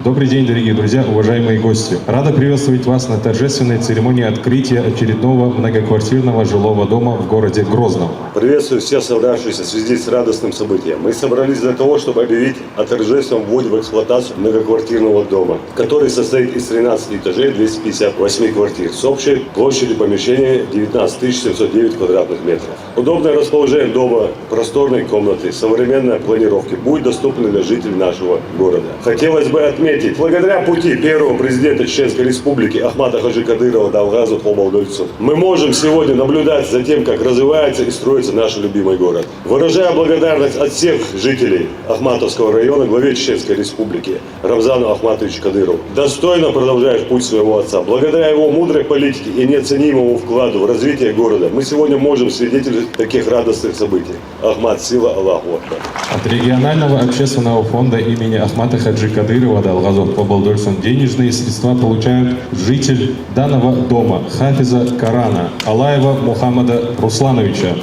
Добрый день, дорогие друзья, уважаемые гости. Рада приветствовать вас на торжественной церемонии открытия очередного многоквартирного жилого дома в городе Грозном. Приветствую всех собравшихся в связи с радостным событием. Мы собрались для того, чтобы объявить о торжественном вводе в эксплуатацию многоквартирного дома, который состоит из 13 этажей 258 квартир с общей площадью помещения 19 709 квадратных метров. Удобное расположение дома, просторные комнаты, современная планировка будет доступны для жителей нашего города. Хотелось бы отметить, благодаря пути первого президента Чеченской Республики Ахмата Хаджи Кадырова Далгазу Хобалдольцу, мы можем сегодня наблюдать за тем, как развивается и строится наш любимый город. Выражая благодарность от всех жителей Ахматовского района главе Чеченской Республики Рамзану Ахматовичу Кадырову, достойно продолжаешь путь своего отца. Благодаря его мудрой политике и неоценимому вкладу в развитие города мы сегодня можем свидетельствовать таких радостных событий. Ахмат, сила, Аллаху Акбар. От регионального общественного фонда имени Ахмата Хаджи Кадырова Далгазов Хобалдольцун денежные средства получают житель данного дома Хафиза Корана Алаева Мухаммада Руслановича.